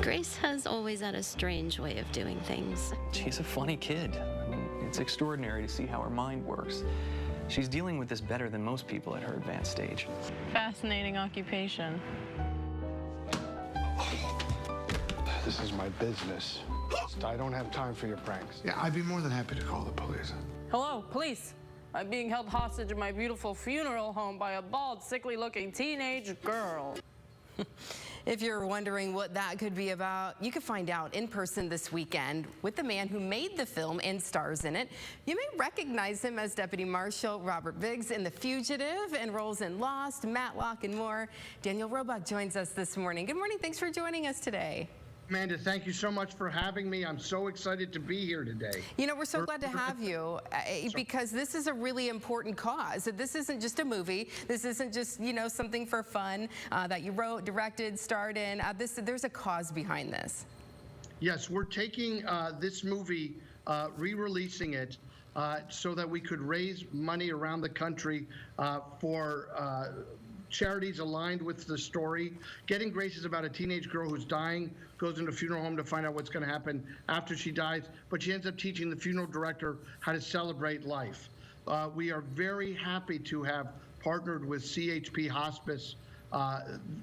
Grace has always had a strange way of doing things. She's a funny kid. I mean, it's extraordinary to see how her mind works. She's dealing with this better than most people at her advanced stage. Fascinating occupation. This is my business. I don't have time for your pranks. Yeah, I'd be more than happy to call the police. Hello, police. I'm being held hostage in my beautiful funeral home by a bald, sickly-looking teenage girl. If you're wondering what that could be about, you can find out in person this weekend with the man who made the film and stars in it. You may recognize him as Deputy Marshal Robert Biggs in The Fugitive and roles in Lost, Matlock, and more. Daniel Roebuck joins us this morning. Good morning. Thanks for joining us today. Amanda, thank you so much for having me. I'm so excited to be here today. You know, we're so glad to have you because this is a really important cause. This isn't just a movie. This isn't just, you know, something for fun that you wrote, directed, starred in. There's a cause behind this. Yes, we're taking this movie, re-releasing it so that we could raise money around the country for charities aligned with the story. Getting Grace is about a teenage girl who's dying, goes into a funeral home to find out what's going to happen after she dies, but she ends up teaching the funeral director how to celebrate life. We are very happy to have partnered with CHP Hospice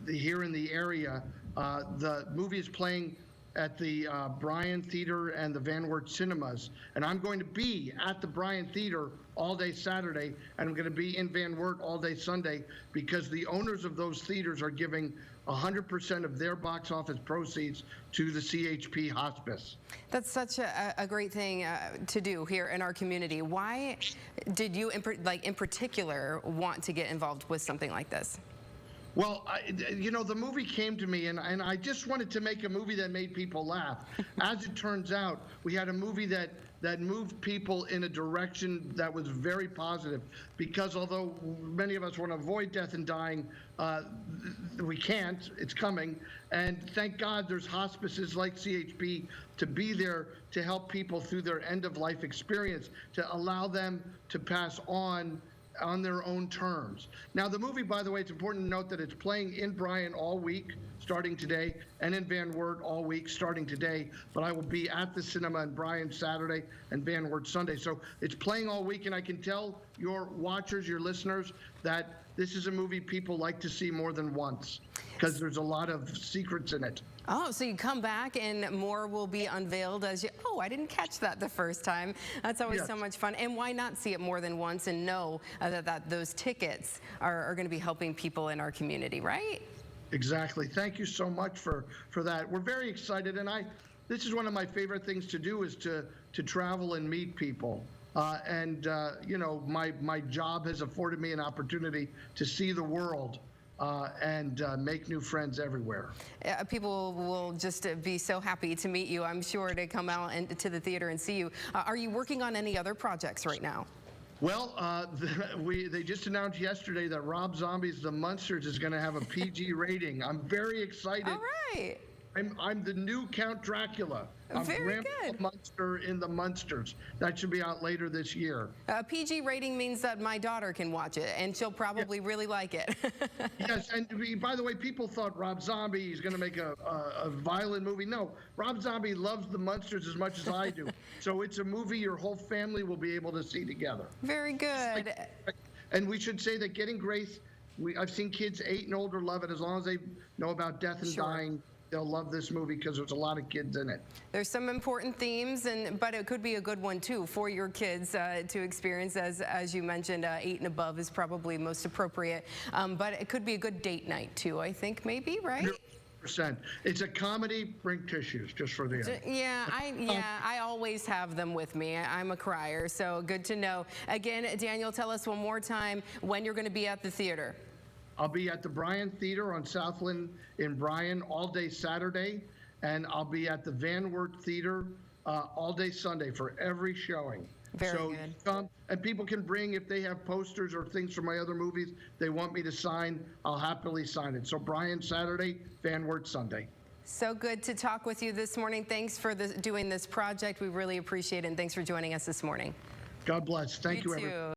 here in the area. The movie is playing at the Bryan Theater and the Van Wert Cinemas. And I'm going to be at the Bryan Theater all day Saturday, and I'm going to be in Van Wert all day Sunday because the owners of those theaters are giving 100% of their box office proceeds to the CHP Hospice. That's such a great thing to do here in our community. Why did you, in particular, want to get involved with something like this? Well, you know, the movie came to me, and I just wanted to make a movie that made people laugh. As it turns out, we had a movie that moved people in a direction that was very positive, because although many of us want to avoid death and dying, we can't. It's coming. And thank God there's hospices like CHP to be there to help people through their end-of-life experience, to allow them to pass on their own terms. Now, the movie, by the way, it's important to note that it's playing in Bryan all week, starting today, and in Van Wert all week, starting today. But I will be at the cinema in Bryan Saturday and Van Wert Sunday. So it's playing all week, and I can tell your watchers, your listeners, that this is a movie people like to see more than once because there's a lot of secrets in it. Oh, so you come back and more will be unveiled as you, oh, I didn't catch that the first time. That's always so much fun. And why not see it more than once and know that those tickets are going to be helping people in our community, right? Exactly. Thank you so much for that. We're very excited. And this is one of my favorite things to do is to travel and meet people. You know, my job has afforded me an opportunity to see the world. And make new friends everywhere. People will just be so happy to meet you, I'm sure, to come out and to the theater and see you. Are you working on any other projects right now? Well, they just announced yesterday that Rob Zombie's The Munsters is going to have a PG rating. I'm very excited. All right. I'm the new Count Dracula. I'm Very good. The Munster in The Munsters. That should be out later this year. A PG rating means that my daughter can watch it, and she'll probably really like it. Yes, and by the way, people thought Rob Zombie is going to make a violent movie. No, Rob Zombie loves The Munsters as much as I do. So it's a movie your whole family will be able to see together. Very good. And we should say that Getting Grace, I've seen kids 8 and older love it as long as they know about death and dying. They'll love this movie because there's a lot of kids in it. There's some important themes, but it could be a good one, too, for your kids to experience. As you mentioned, 8 and above is probably most appropriate. But it could be a good date night, too, I think, maybe, right? 100%. It's a comedy. Bring tissues just for the end. Yeah, I always have them with me. I'm a crier, so good to know. Again, Daniel, tell us one more time when you're going to be at the theater. I'll be at the Bryan Theater on Southland in Bryan all day Saturday, and I'll be at the Van Wert Theater all day Sunday for every showing. Very good. Come, and people can bring, if they have posters or things from my other movies they want me to sign, I'll happily sign it. So Bryan Saturday, Van Wert Sunday. So good to talk with you this morning. Thanks for doing this project. We really appreciate it, and thanks for joining us this morning. God bless. Thank you, everyone. You too.